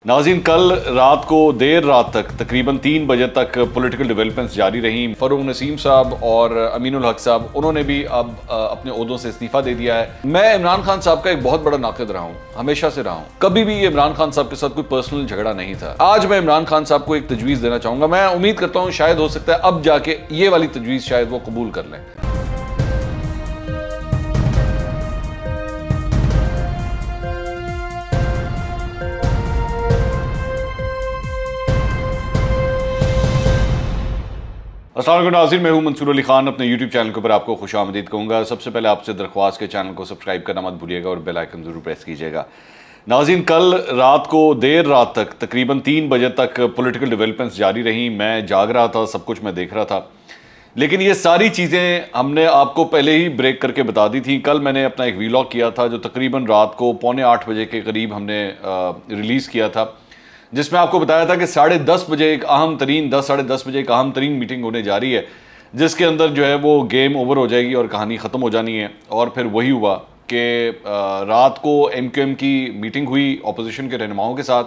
नाज़रीन, कल रात को देर रात तक तकरीबन 3 बजे तक पॉलिटिकल डेवलपमेंट्स जारी रहीं। फ़रूक नसीम साहब और अमीनुल हक साहब, उन्होंने भी अब अपने ओहदों से इस्तीफ़ा दे दिया है। मैं इमरान खान साहब का एक बहुत बड़ा नाक़िद रहा हूँ, हमेशा से रहा हूँ। कभी भी इमरान खान साहब के साथ कोई पर्सनल झगड़ा नहीं था। आज मैं इमरान खान साहब को एक तजवीज़ देना चाहूँगा। मैं उम्मीद करता हूँ शायद हो सकता है अब जाके ये वाली तजवीज़ शायद वो कबूल कर लें। अस्सलाम वालेकुम नाज़रीन, मैं हूं मंसूर अली खान। अपने YouTube चैनल के ऊपर आपको खुशामदीद कहूँगा। सबसे पहले आपसे दरख्वास्त के चैनल को सब्सक्राइब करना मत भूलिएगा और बेल आइकन ज़रूर प्रेस कीजिएगा। नाज़रीन, कल रात को देर रात तक तकरीबन 3 बजे तक पॉलिटिकल डेवलपमेंट्स जारी रहीं। मैं जाग रहा था, सब कुछ मैं देख रहा था, लेकिन ये सारी चीज़ें हमने आपको पहले ही ब्रेक करके बता दी थी। कल मैंने अपना एक वीलॉग किया था जो तकरीबन रात को 7:45 बजे के करीब हमने रिलीज़ किया था, जिसमें आपको बताया था कि 10:30 बजे एक अहम तरीन 10 साढ़े 10 बजे एक अहम तरीन मीटिंग होने जा रही है, जिसके अंदर जो है वो गेम ओवर हो जाएगी और कहानी ख़त्म हो जानी है। और फिर वही हुआ कि रात को MQM की मीटिंग हुई अपोजिशन के रहनुमाओं के साथ,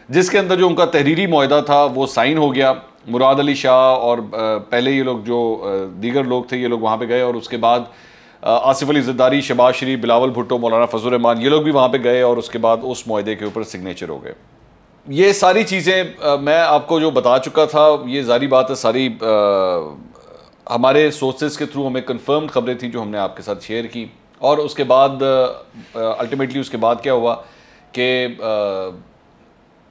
जिसके अंदर जो उनका तहरीरी मुआहदा था वो साइन हो गया। मुराद अली शाह और पहले ये लोग जो दीगर लोग थे, ये लोग वहाँ पर गए और उसके बाद आसिफ अली ज़रदारी, शहबाज शरीफ, बिलावल भुट्टो, मौलाना फजल रहमान, ये लोग भी वहाँ पर गए और उसके बाद उस मुआहदे के ऊपर सिग्नेचर हो गए। ये सारी चीज़ें मैं आपको जो बता चुका था, ये ज़ारी बात है, सारी हमारे सोर्सेज के थ्रू हमें कंफर्म्ड खबरें थी जो हमने आपके साथ शेयर की। और उसके बाद अल्टीमेटली उसके बाद क्या हुआ कि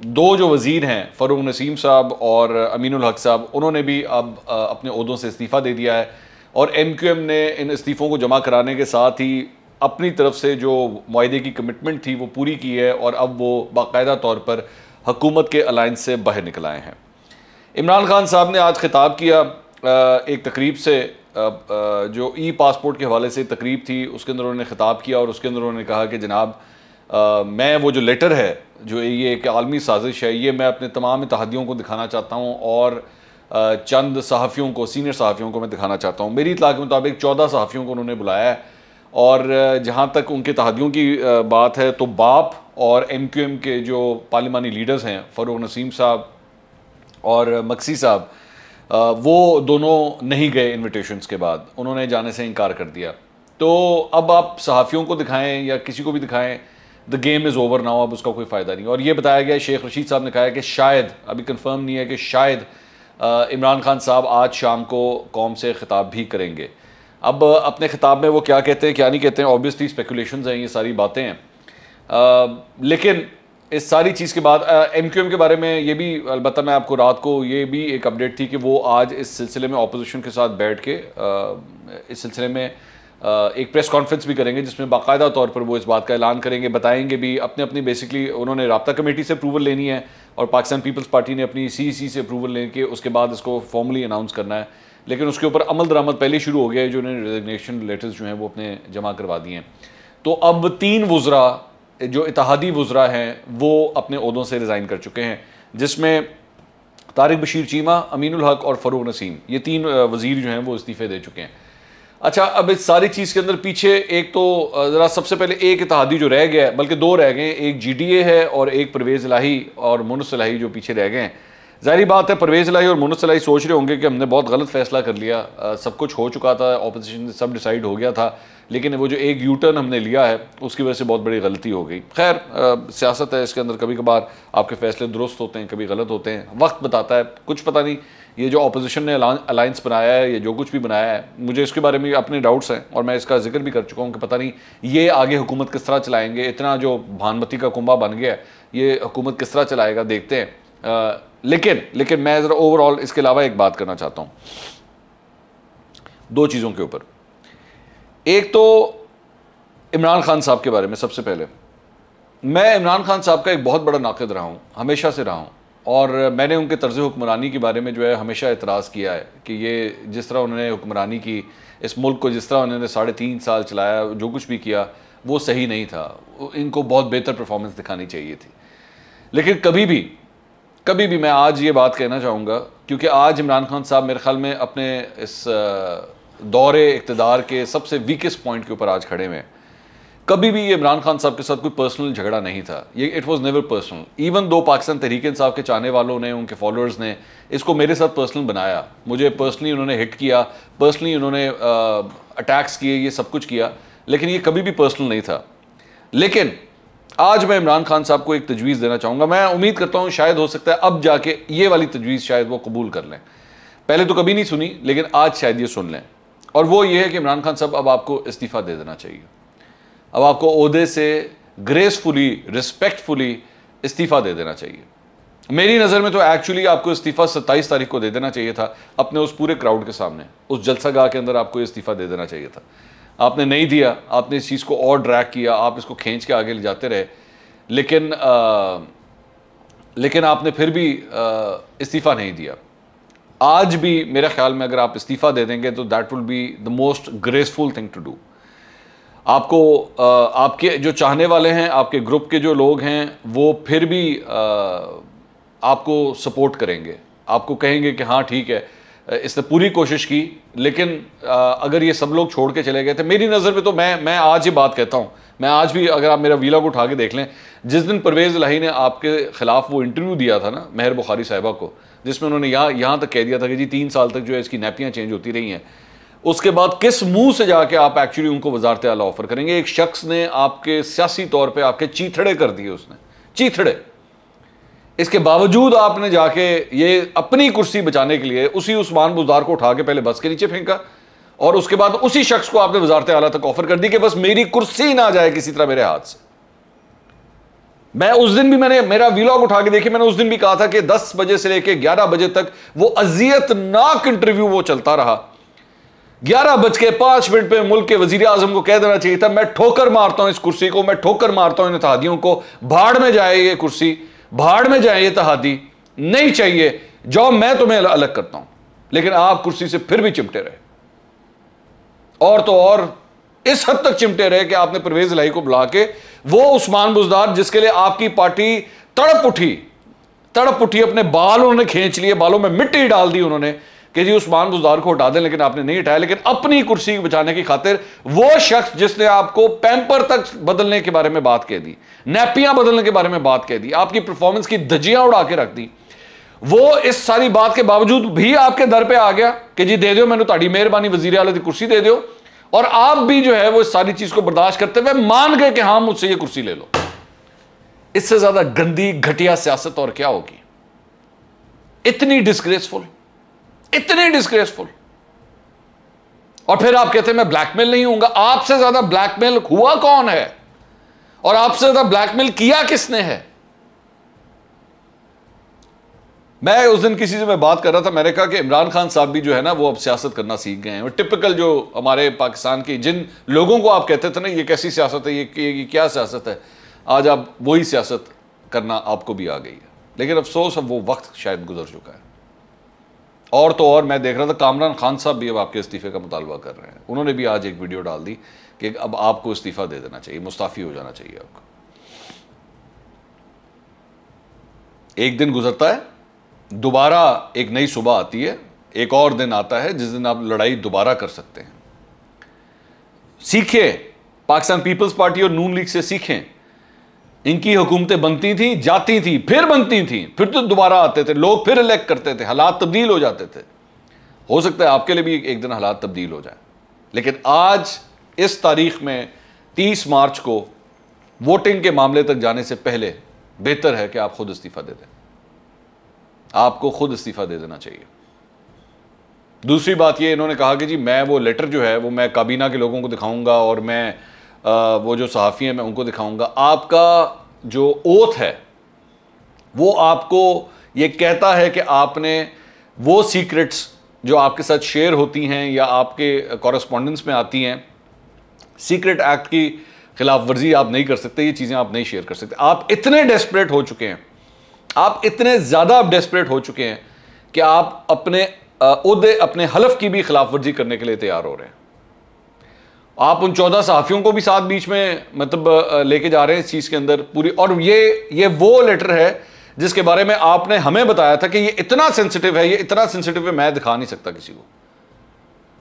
दो जो वज़ीर हैं, फ़रूक नसीम साहब और अमीनुल हक साहब, उन्होंने भी अब अपने ओहदों से इस्तीफ़ा दे दिया है। और MQM ने इन इस्तीफ़ों को जमा कराने के साथ ही अपनी तरफ से जो मुआहदे की कमिटमेंट थी वो पूरी की है और अब वो बाकायदा तौर पर हुकूमत के अलायंस से बाहर निकल आए हैं। इमरान खान साहब ने आज खिताब किया एक तकरीब से, जो पासपोर्ट के हवाले से तकरीब थी, उसके अंदर उन्होंने खिताब किया और उसके अंदर उन्होंने कहा कि जनाब, मैं वो जो लेटर है, जो ये एक आलमी साजिश है, ये मैं अपने तमाम इत्तेहादियों को दिखाना चाहता हूँ और चंद सहाफ़ियों को, सीनियर सहाफ़ियों को मैं दिखाना चाहता हूँ। मेरी इत्तला के मुताबिक 14 सहाफ़ियों को उन्होंने बुलाया है। और जहाँ तक उनके तहदियों की बात है तो बाप और MQM के जो पार्लिमानी लीडर्स हैं, फ़रूक नसीम साहब और मक्सी साहब, वो दोनों नहीं गए इन्विटेशंस के बाद, उन्होंने जाने से इनकार कर दिया। तो अब आप सहाफ़ियों को दिखाएं या किसी को भी दिखाएं, the game is over now, अब उसका कोई फ़ायदा नहीं। और ये बताया गया, शेख रशीद साहब ने कहा है कि शायद, अभी कंफर्म नहीं है, कि शायद इमरान खान साहब आज शाम को कौम से ख़िताब भी करेंगे। अब अपने ख़िताब में वो क्या कहते हैं क्या नहीं कहते हैं, ऑब्वियसली स्पेकुलेशंस हैं, ये सारी बातें हैं। लेकिन इस सारी चीज़ के बाद MQM के बारे में ये भी अलबत्ता मैं आपको रात को ये भी एक अपडेट थी कि वो आज इस सिलसिले में अपोजिशन के साथ बैठ के इस सिलसिले में एक प्रेस कॉन्फ्रेंस भी करेंगे, जिसमें बाकायदा तौर पर वो इस बात का ऐलान करेंगे, बताएंगे भी। अपनी बेसिकली उन्होंने राब्ता कमेटी से अप्रूवल लेनी है और पाकिस्तान पीपल्स पार्टी ने अपनी CEC से अप्रूवल लेके उसके बाद इसको फॉर्मली अनाउंस करना है। लेकिन उसके ऊपर अमल दरामद पहले ही शुरू हो गया है, जो उन्होंने रेजिग्नेशन लेटर्स जो हैं वो अपने जमा करवा दिए हैं। तो अब 3 वुज़रा जो इत्तेहादी वुज़रा हैं वो अपने ओहदों से रिज़ाइन कर चुके हैं, जिसमें तारिक बशीर चीमा, अमीनुल हक और फ़रूक नसीम, ये 3 वज़ीर जो हैं वो इस्तीफ़े दे चुके हैं। अच्छा, अब इस सारी चीज़ के अंदर पीछे एक तो ज़रा सबसे पहले एक इत्तेहादी जो रह गया है, बल्कि 2 रह गए हैं, एक GDA है और एक परवेज़ इलाही और मुनस इलाही जो पीछे रह गए हैं। ज़ाहिर बात है, परवेज़ इलाही और मुनस इलाही सोच रहे होंगे कि हमने बहुत गलत फ़ैसला कर लिया, सब कुछ हो चुका था, ऑपोजिशन से सब डिसाइड हो गया था, लेकिन वो जो एक U-टर्न हमने लिया है उसकी वजह से बहुत बड़ी गलती हो गई। खैर, सियासत है, इसके अंदर कभी कभार आपके फ़ैसले दुरुस्त होते हैं, कभी गलत होते हैं, वक्त बताता है। कुछ पता नहीं, ये जो अपोजिशन ने अलायंस बनाया है, ये जो कुछ भी बनाया है, मुझे इसके बारे में अपने डाउट्स हैं और मैं इसका जिक्र भी कर चुका हूँ कि पता नहीं ये आगे हुकूमत किस तरह चलाएँगे। इतना जो भानमती का कुंबा बन गया है, ये हुकूमत किस तरह चलाएगा, देखते हैं। लेकिन मैं ज़रा ओवरऑल इसके अलावा एक बात करना चाहता हूँ 2 चीज़ों के ऊपर। एक तो इमरान खान साहब के बारे में। सबसे पहले, मैं इमरान खान साहब का एक बहुत बड़ा नाक़िद रहा हूँ, हमेशा से रहा हूँ, और मैंने उनके तर्ज़ हुक्मरानी के बारे में जो है हमेशा एतराज़ किया है कि ये जिस तरह उन्होंने हुक्मरानी की, इस मुल्क को जिस तरह उन्होंने 3.5 साल चलाया, जो कुछ भी किया वो सही नहीं था। इनको बहुत बेहतर परफॉर्मेंस दिखानी चाहिए थी। लेकिन कभी भी मैं आज ये बात कहना चाहूँगा, क्योंकि आज इमरान खान साहब मेरे ख्याल में अपने इस दौरे इक़्तिदार के सबसे वीकेस्ट पॉइंट के ऊपर आज खड़े हुए हैं। कभी भी ये इमरान खान साहब के साथ कोई पर्सनल झगड़ा नहीं था, ये it was never personal. Even though Pakistan Tehreek Insaf के चाहने वालों ने, उनके फॉलोअर्स ने इसको मेरे साथ पर्सनल बनाया, मुझे पर्सनली उन्होंने हिट किया, पर्सनली उन्होंने अटैक्स किए, ये सब कुछ किया, लेकिन ये कभी भी पर्सनल नहीं था। लेकिन आज मैं इमरान खान साहब को एक तजवीज़ देना चाहूँगा। मैं उम्मीद करता हूँ शायद हो सकता है अब जाके ये वाली तजवीज़ शायद वो कबूल कर लें, पहले तो कभी नहीं सुनी लेकिन आज शायद ये सुन लें। और वो ये है कि इमरान खान साहब अब आपको इस्तीफ़ा दे देना चाहिए, अब आपको ओहदे से ग्रेसफुली, रिस्पेक्टफुली इस्तीफ़ा दे देना चाहिए। मेरी नज़र में तो एक्चुअली आपको इस्तीफ़ा 27 तारीख को दे देना चाहिए था, अपने उस पूरे क्राउड के सामने, उस जलसागाह के अंदर आपको इस्तीफ़ा दे देना चाहिए था। आपने नहीं दिया, आपने इस चीज़ को और ड्रैग किया, आप इसको खींच के आगे ले जाते रहे, लेकिन आपने फिर भी इस्तीफ़ा नहीं दिया। आज भी मेरे ख्याल में अगर आप इस्तीफ़ा दे देंगे तो that will be the most graceful thing to do. आपको आपके जो चाहने वाले हैं, आपके ग्रुप के जो लोग हैं, वो फिर भी आपको सपोर्ट करेंगे, आपको कहेंगे कि हाँ ठीक है, इसने पूरी कोशिश की। लेकिन अगर ये सब लोग छोड़ के चले गए थे, मेरी नज़र में तो मैं आज ये बात कहता हूँ, मैं आज भी, अगर आप मेरा वीलॉग उठा के देख लें, जिस दिन परवेज़ इलाही ने आपके ख़िलाफ़ वो इंटरव्यू दिया था ना मेहर बुखारी साहिबा को, जिसमें उन्होंने यहाँ तक कह दिया था कि जी 3 साल तक जो है इसकी नैपियाँ चेंज होती रही हैं, उसके बाद किस मुंह से जाके आप एक्चुअली उनको वजारत आला ऑफर करेंगे? एक शख्स ने आपके सियासी तौर पे आपके चीथड़े कर दिए, उसने चीथड़े। इसके बावजूद आपने जाके ये अपनी कुर्सी बचाने के लिए उसी उस्मान बुज़दार को उठा के पहले बस के नीचे फेंका और उसके बाद उसी शख्स को आपने वजारत आला तक ऑफर कर दी कि बस मेरी कुर्सी ना जाए किसी तरह मेरे हाथ से। मैं उस दिन भी, मैंने मेरा वीलॉग उठा के देखिए, मैंने उस दिन भी कहा था कि 10 बजे से लेकर 11 बजे तक वो अजियतनाक इंटरव्यू वो चलता रहा। 11:05 पे मुल्क के वजीर आजम को कह देना चाहिए था मैं ठोकर मारता हूं इस कुर्सी को, मैं ठोकर मारता हूं इन इत्तेहादियों को, भाड़ में जाए ये कुर्सी, भाड़ में जाए ये इत्तेहादी, नहीं चाहिए, जाओ मैं तुम्हें अलग करता हूं। लेकिन आप कुर्सी से फिर भी चिमटे रहे, और तो और इस हद तक चिमटे रहे कि आपने परवेज इलाही को बुला के वो उस्मान बुज़दार जिसके लिए आपकी पार्टी तड़प उठी, अपने बाल उन्होंने खींच लिए, बालों में मिट्टी डाल दी उन्होंने कि जी उस्मान बुज़दार को हटा दें, लेकिन आपने नहीं हटाया। लेकिन अपनी कुर्सी बचाने की खातिर वो शख्स जिसने आपको पैम्पर तक बदलने के बारे में बात कह दी, नैपियां बदलने के बारे में बात कह दी, आपकी परफॉर्मेंस की धज्जियां उड़ा के रख दी, वो इस सारी बात के बावजूद भी आपके दर पे आ गया कि जी दे दो मैंने ताड़ी मेहरबानी वजीर आला की कुर्सी दे दो, और आप भी जो है वो इस सारी चीज को बर्दाश्त करते हुए मान गए कि हाँ मुझसे ये कुर्सी ले लो। इससे ज्यादा गंदी घटिया सियासत और क्या होगी? इतनी डिस्ग्रेसफुल, इतनी डिस्ग्रेसफुल। और फिर आप कहते हैं मैं ब्लैकमेल नहीं हूंगा। आपसे ज्यादा ब्लैकमेल हुआ कौन है और आपसे ज्यादा ब्लैकमेल किया किसने है? मैं उस दिन किसी से मैं बात कर रहा था, मैंने कहा कि इमरान खान साहब भी जो है ना वो अब सियासत करना सीख गए हैं। वो टिपिकल जो हमारे पाकिस्तान की जिन लोगों को आप कहते थे ना ये कैसी सियासत है, ये क्या सियासत है, आज आप वही सियासत करना आपको भी आ गई है। लेकिन अफसोस अब वो वक्त शायद गुजर चुका है। और तो और मैं देख रहा था कामरान खान साहब भी अब आपके इस्तीफे का मुतालबा कर रहे हैं। उन्होंने भी आज एक वीडियो डाल दी कि अब आपको इस्तीफा दे देना चाहिए, मुस्ताफी हो जाना चाहिए आपको। एक दिन गुजरता है, दोबारा एक नई सुबह आती है, एक और दिन आता है जिस दिन आप लड़ाई दोबारा कर सकते हैं। सीखें, पाकिस्तान पीपल्स पार्टी और नून लीग से सीखें। इनकी हुकूमतें बनती थी, जाती थी, फिर बनती थी, फिर तो दोबारा आते थे, लोग फिर इलेक्ट करते थे, हालात तब्दील हो जाते थे। हो सकता है आपके लिए भी एक दिन हालात तब्दील हो जाए, लेकिन आज इस तारीख में 30 मार्च को वोटिंग के मामले तक जाने से पहले बेहतर है कि आप खुद इस्तीफा दे दें। आपको खुद इस्तीफा दे देना चाहिए। दूसरी बात ये, इन्होंने कहा कि जी मैं वो लेटर जो है वो मैं काबीना के लोगों को दिखाऊंगा और मैं वो जो सहाफ़ी हैं मैं उनको दिखाऊंगा। आपका जो ओथ है वो आपको ये कहता है कि आपने वो सीक्रेट्स जो आपके साथ शेयर होती हैं या आपके कॉरेस्पॉन्डेंस में आती हैं, सीक्रेट एक्ट की खिलाफ वर्जी आप नहीं कर सकते, ये चीज़ें आप नहीं शेयर कर सकते। आप इतने डेस्परेट हो चुके हैं, आप इतने ज़्यादा आप डेस्परेट हो चुके हैं कि आप अपने ओहदे, अपने हलफ की भी खिलाफ वर्जी करने के लिए तैयार हो रहे हैं। आप उन 14 सहाफ़ियों को भी साथ बीच में मतलब लेके जा रहे हैं इस चीज़ के अंदर पूरी। और ये वो लेटर है जिसके बारे में आपने हमें बताया था कि ये इतना सेंसिटिव है, ये इतना सेंसिटिव है मैं दिखा नहीं सकता किसी को।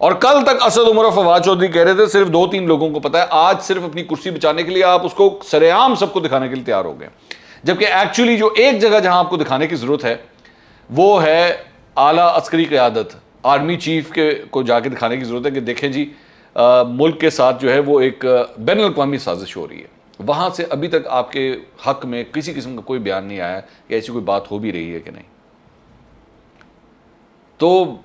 और कल तक असद उमर और फवाद चौधरी कह रहे थे सिर्फ 2-3 लोगों को पता है, आज सिर्फ अपनी कुर्सी बचाने के लिए आप उसको सरेआम सबको दिखाने के लिए तैयार हो गए। जबकि एक्चुअली जो एक जगह जहां आपको दिखाने की जरूरत है वो है आला अस्करी क़यादत, आर्मी चीफ के को जाके दिखाने की जरूरत है कि देखें जी मुल्क के साथ जो है वो एक बैनुल अक़वामी साजिश हो रही है। वहां से अभी तक आपके हक में किसी किस्म का कोई बयान नहीं आया कि ऐसी कोई बात हो भी रही है कि नहीं। तो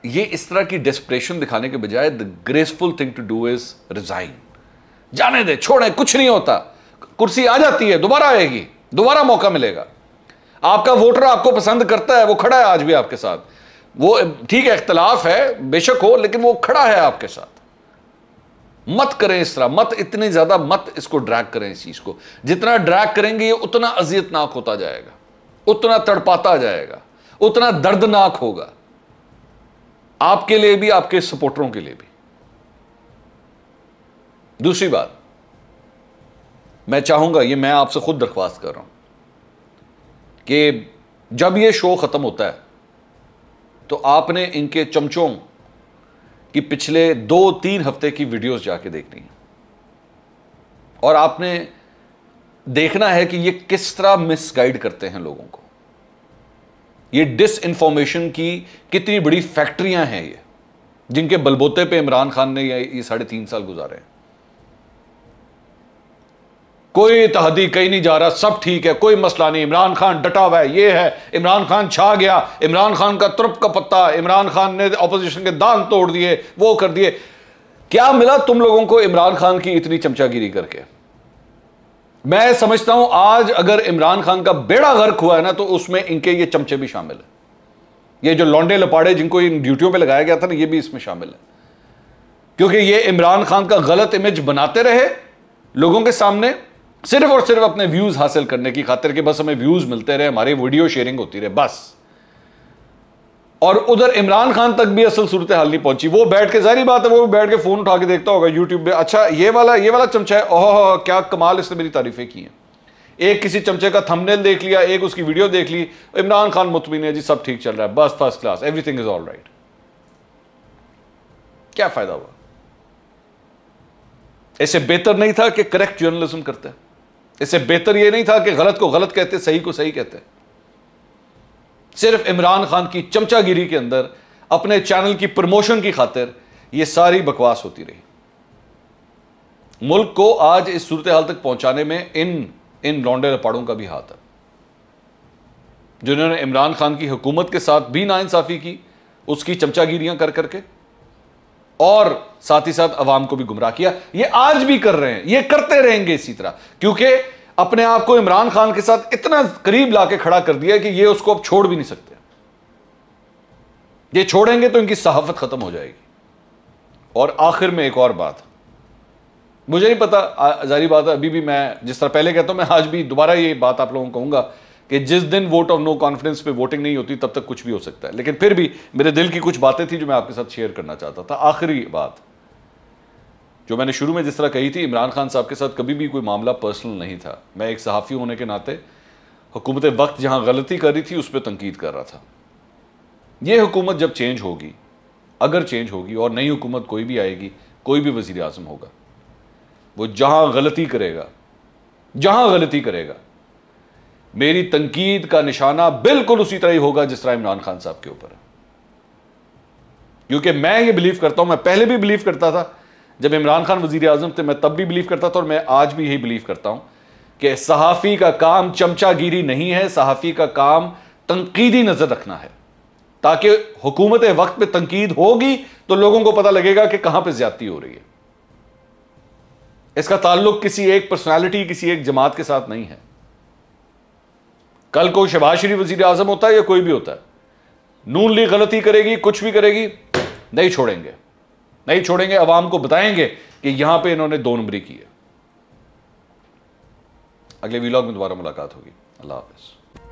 ये इस तरह की डेस्परेशन दिखाने के बजाय the graceful thing to do is resign, जाने दे, छोड़े, कुछ नहीं होता, कुर्सी आ जाती है, दोबारा आएगी, दोबारा मौका मिलेगा। आपका वोटर आपको पसंद करता है, वो खड़ा है आज भी आपके साथ, वो ठीक है इख्तलाफ है बेशक हो, लेकिन वो खड़ा है आपके साथ। मत करें इस तरह, मत इतने ज्यादा मत इसको ड्रैग करें इस चीज को। जितना ड्रैग करेंगे ये उतना अजियतनाक होता जाएगा, उतना तड़पाता जाएगा, उतना दर्दनाक होगा आपके लिए भी, आपके सपोर्टरों के लिए भी। दूसरी बात मैं चाहूंगा, ये मैं आपसे खुद दरख्वास्त कर रहा हूं कि जब ये शो खत्म होता है तो आपने इनके चमचों कि पिछले 2-3 हफ्ते की वीडियोस जाके देखनी है और आपने देखना है कि ये किस तरह मिसगाइड करते हैं लोगों को। ये डिस इंफॉर्मेशन की कितनी बड़ी फैक्ट्रियां हैं ये, जिनके बलबोते पे इमरान खान ने ये 3.5 साल गुजारे हैं। कोई तहदी कहीं नहीं जा रहा, सब ठीक है, कोई मसला नहीं, इमरान खान डटा हुआ है, ये है, इमरान खान छा गया, इमरान खान का तुरप का पत्ता, इमरान खान ने ऑपोजिशन के दांत तोड़ दिए, वो कर दिए। क्या मिला तुम लोगों को इमरान खान की इतनी चमचागिरी करके? मैं समझता हूं आज अगर इमरान खान का बेड़ा गर्क हुआ है ना तो उसमें इनके ये चमचे भी शामिल है। ये जो लौंडे लपाड़े जिनको इन ड्यूटियों पे लगाया गया था ना, ये भी इसमें शामिल है, क्योंकि ये इमरान खान का गलत इमेज बनाते रहे लोगों के सामने सिर्फ और सिर्फ अपने व्यूज हासिल करने की खातिर कि बस हमें व्यूज मिलते रहे, हमारी वीडियो शेयरिंग होती रहे बस। और उधर इमरान खान तक भी असल सूरत हाल नहीं पहुंची। वो बैठ के, जाहिर बात है वो बैठ के फोन उठा के देखता होगा यूट्यूब पे, अच्छा ये वाला चमचा है, ओह क्या कमाल, इसने मेरी तारीफें की हैं। एक किसी चमचे का थंबनेल देख लिया, एक उसकी वीडियो देख ली, इमरान खान मुतमिन है जी, सब ठीक चल रहा है, बस first class, everything is all right. क्या फायदा हुआ? इससे बेहतर नहीं था कि करेक्ट जर्नलिज्म करते हैं? इससे बेहतर यह नहीं था कि गलत को गलत कहते, सही को सही कहते? सिर्फ इमरान खान की चमचागिरी के अंदर अपने चैनल की प्रमोशन की खातिर यह सारी बकवास होती रही। मुल्क को आज इस सूरत हाल तक पहुंचाने में इन लौंडे लपाड़ों का भी हाथ है, जिन्होंने इमरान खान की हुकूमत के साथ भी नाइंसाफी की, उसकी चमचागिरियां कर करके, और साथ ही साथ अवाम को भी गुमराह किया। ये आज भी कर रहे हैं, ये करते रहेंगे इसी तरह, क्योंकि अपने आप को इमरान खान के साथ इतना करीब लाके खड़ा कर दिया कि ये उसको अब छोड़ भी नहीं सकते। ये छोड़ेंगे तो इनकी सहाफत खत्म हो जाएगी। और आखिर में एक और बात, मुझे नहीं पता, जारी बात है, अभी भी मैं जिस तरह पहले कहता हूं, मैं आज भी दोबारा ये बात आप लोगों को कहूंगा कि जिस दिन वोट ऑफ नो कॉन्फिडेंस पे वोटिंग नहीं होती तब तक कुछ भी हो सकता है। लेकिन फिर भी मेरे दिल की कुछ बातें थी जो मैं आपके साथ शेयर करना चाहता था। आखिरी बात जो मैंने शुरू में जिस तरह कही थी, इमरान खान साहब के साथ कभी भी कोई मामला पर्सनल नहीं था। मैं एक सहाफ़ी होने के नाते हुकूमत वक्त जहां गलती कर रही थी उस पर तनकीद कर रहा था। यह हुकूमत जब चेंज होगी, अगर चेंज होगी और नई हुकूमत कोई भी आएगी, कोई भी वज़ीर आज़म होगा, वो जहां गलती करेगा मेरी तनकीद का निशाना बिल्कुल उसी तरह ही होगा जिस तरह इमरान खान साहब के ऊपर है। क्योंकि मैं ये बिलीव करता हूं, मैं पहले भी बिलीव करता था जब इमरान खान वजीर आजम थे, मैं तब भी बिलीव करता था और मैं आज भी यही बिलीव करता हूं कि सहाफ़ी का काम चमचागिरी नहीं है, सहाफ़ी का काम तनकीदी नजर रखना है, ताकि हुकूमत वक्त पे तनकीद होगी तो लोगों को पता लगेगा कि कहां पे ज्यादती हो रही है। इसका ताल्लुक किसी एक पर्सनालिटी, किसी एक जमात के साथ नहीं है। कल को शहबाज शरीफ वजीर आजम होता है या कोई भी होता है, नून लीग गलती करेगी, कुछ भी करेगी, नहीं छोड़ेंगे, अवाम को बताएंगे कि यहां पे इन्होंने 2 नंबरी की है। अगले वीलॉग में दोबारा मुलाकात होगी। अल्लाह हाफिज।